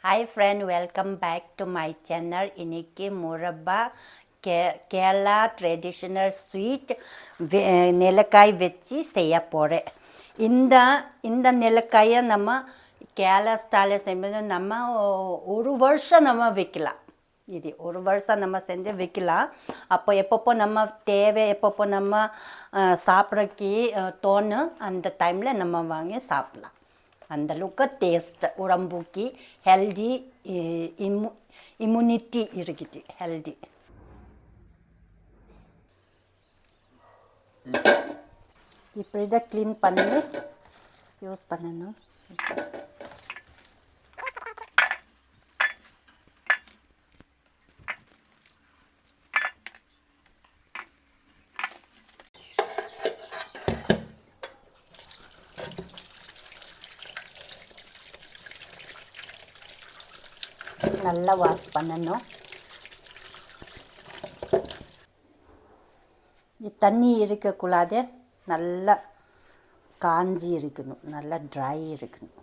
Hi friend, welcome back to my channel. இன்னைக்கு முரப்பா Kerala traditional sweet நிலக்காய் வச்சு செய்ய போகிறேன். இந்த நிலக்காயை நம்ம கேரளா ஸ்டைலில் செய்யும்போது நம்ம ஒரு வருஷம் நம்ம வைக்கலாம். இது ஒரு வருஷம் நம்ம செஞ்சு வைக்கலாம். அப்போ எப்பப்போ நம்ம தேவை, எப்பப்போ நம்ம சாப்பிட்றக்கு தோணும், அந்த டைமில் நம்ம வாங்கி சாப்பிட்லாம். அந்தளவுக்கு டேஸ்ட், உடம்புக்கு ஹெல்தி, இம்யூனிட்டி இருக்குது, ஹெல்தி. இப்படி தான் க்ளீன் பண்ணி யூஸ் பண்ணணும். நல்லா வாஷ் பண்ணணும். தண்ணி இருக்கக்கூடாது, நல்லா காஞ்சி இருக்கணும், நல்லா ட்ரை இருக்கணும்.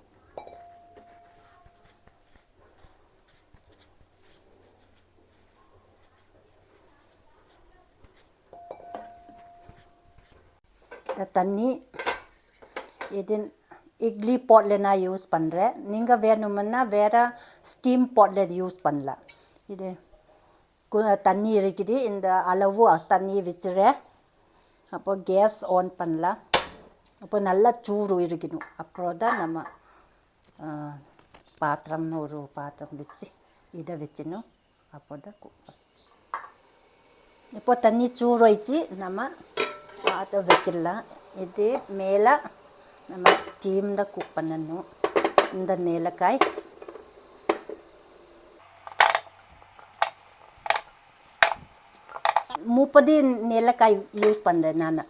இந்த தண்ணி இது இட்லி பாட்டில் நான் யூஸ் பண்ணுறேன். நீங்கள் வேணுமுன்னா வேறு ஸ்டீம் பாட்டில் யூஸ் பண்ணலாம். இது தண்ணி இருக்குது, இந்த அளவு தண்ணி வச்சுறேன். அப்போ கேஸ் ஆன் பண்ணலாம். அப்போ நல்லா சூடு இருக்கணும். அப்புறம் தான் நம்ம ஒரு பாத்திரம் வச்சு இதை வச்சிடணும். அப்போ தான் குக். இப்போ தண்ணி சூடு வச்சு நம்ம பாத்திரம் வைக்கலாம். இது மேலே நம்ம ஸ்டீம் தான் குக் பண்ணணும். இந்த நிலக்காய் முப்பது நிலக்காய் யூஸ் பண்ணுறேன் நான்.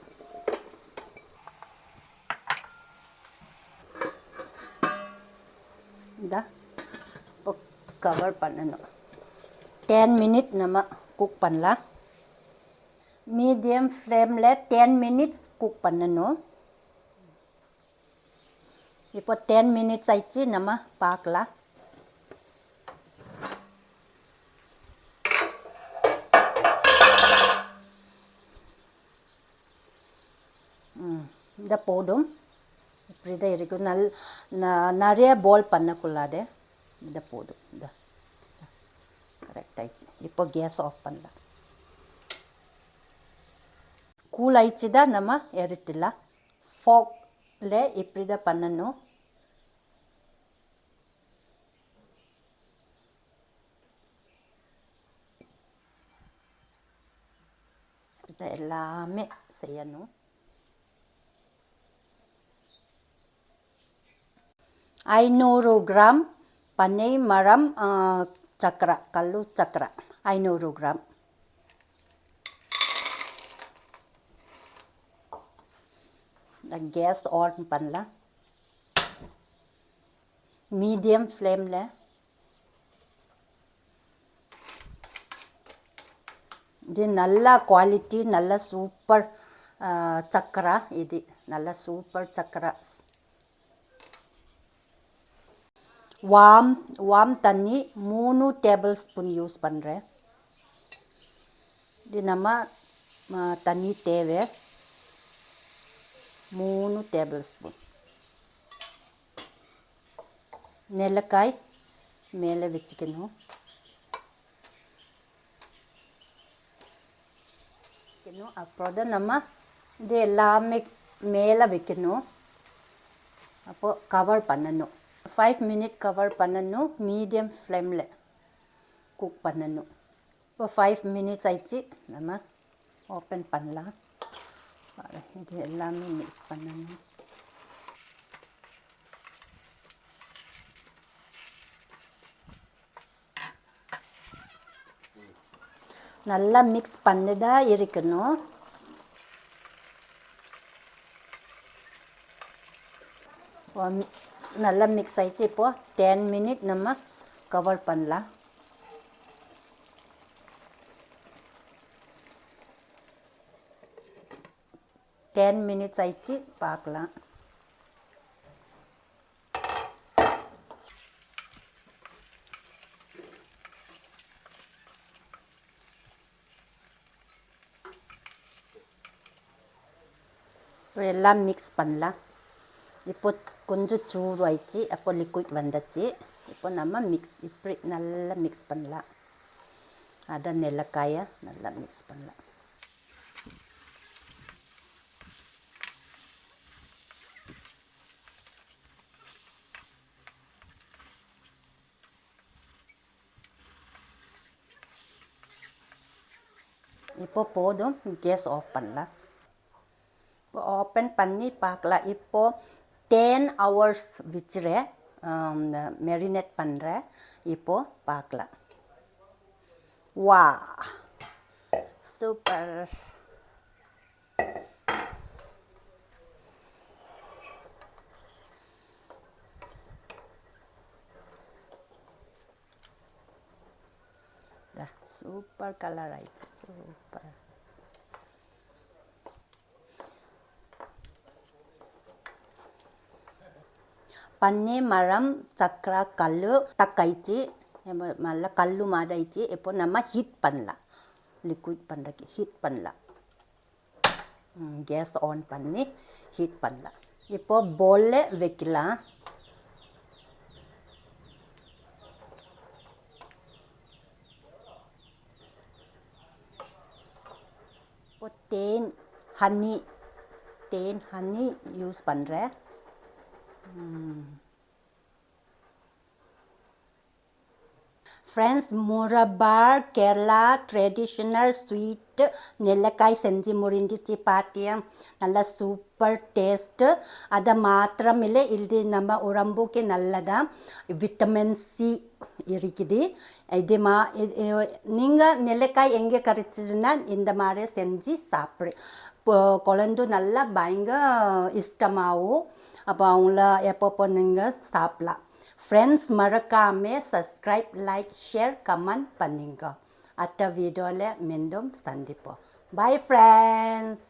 இப்போ கவர் பண்ணணும். 10 மினிட் நம்ம குக் பண்ணலாம். மீடியம் ஃப்ளேமில் 10 மினிட்ஸ் குக் பண்ணணும். இப்போ 10 மினிட்ஸ் ஆயிடுச்சு, நம்ம பார்க்கலாம். இந்த போதும். இப்படி தான் இருக்கும். நிறைய பால் பண்ணக்கூடாது. இந்த போதும். இந்த கரெக்ட் ஆயிடுச்சு. இப்போ கேஸ் ஆஃப் பண்ணலாம். கூல் ஆயிடுச்சு தான் நம்ம எடுத்துடலாம். ஃபாக்ல இப்படி தான் பண்ணணும். இதை எல்லாமே செய்யணும். 500 கிராம் பனை மரம் சக்கரை, கல்லு சக்கரை 500 கிராம். கேஸ் ஆன் பண்ணலாம். மீடியம் ஃப்ளேமில். இது நல்ல குவாலிட்டி, நல்ல சூப்பர் சக்கரை. இது நல்ல சூப்பர் சக்கரை. வாம் தண்ணி 3 டேபிள் ஸ்பூன் யூஸ் பண்ணுறேன். இது நம்ம தண்ணி தேவை 3 டேபிள் ஸ்பூன். நிலக்காய் மேலே வச்சுக்கணும். அப்புறம் தான் நம்ம இது எல்லாமே மேலே வைக்கணும். அப்போது கவர் பண்ணணும். 5 மினிட் கவர் பண்ணணும். மீடியம் ஃப்ளேமில் குக் பண்ணணும். இப்போ 5 மினிட்ஸ் ஆயிடுச்சு, நம்ம ஓப்பன் பண்ணலாம். இது எல்லாமே மிக்ஸ் பண்ணணும். நல்லா மிக்ஸ் பண்ணி தான் இருக்கணும். நல்லா மிக்ஸ் ஆயிடுச்சு. இப்போது 10 மினிட் நம்ம கவர் பண்ணலாம். 10 மினிட்ஸ் ஆயிடுச்சு, பார்க்கலாம். இப்போ எல்லாம் மிக்ஸ் பண்ணலாம். இப்போ கொஞ்சம் சூடு ஆயிடுச்சு, அப்போ லிக்விட் வந்துச்சு. இப்போ நம்ம இப்படி நல்லா மிக்ஸ் பண்ணலாம். அதை நெல்லிக்காயை நல்லா மிக்ஸ் பண்ணலாம். இப்போ போதும், கேஸ் ஆஃப் பண்ணலாம். இப்போ ஓப்பன் பண்ணி பார்க்கலாம். இப்போது 10 hours வச்சுறேன், மேரினேட் பண்ணுறேன். இப்போது பார்க்கலாம். வா, சூப்பர். சூப்பர் கலர் ஆயிடுச்சு, சூப்பர். பன்னி மரம் சக்கரை கல் தக்காய்ச்சி நல்லா கல் மாதிரி ஆயிடுச்சு. இப்போ நம்ம ஹீட் பண்ணலாம். லிக்விட் பண்ணுறதுக்கு ஹீட் பண்ணலாம். கேஸ் ஆன் பண்ணி ஹீட் பண்ணலாம். இப்போது பவுலில் வைக்கலாம். இப்போ தேன் ஹனி யூஸ் பண்ணுறேன். ஃப்ரெண்ட்ஸ், முரப்பா கேரளா ட்ரெடிஷ்னல் ஸ்வீட் நெல்லிக்காய் செஞ்சு முடிஞ்சிச்சு. பார்த்தியா, நல்லா சூப்பர் டேஸ்ட்டு. அதை மாத்திரமில்லை, இது நம்ம உடம்புக்கு நல்லதான். விட்டமின் சி இருக்குது. நீங்கள் நெல்லிக்காய் எங்கே கிடைச்சிதுன்னா இந்த மாதிரி செஞ்சு சாப்பிடு. இப்போ குழந்தை நல்லா பயங்கர இஷ்டமாகவும், அப்போ அவங்கள எப்பப்போ நீங்கள் சாப்பிடலாம். ஃப்ரெண்ட்ஸ், மறக்காமல் சப்ஸ்கிரைப், லைக், ஷேர், கமெண்ட் பண்ணுங்க. அடுத்த வீடியோவில் மீண்டும் சந்திப்போம். Bye friends.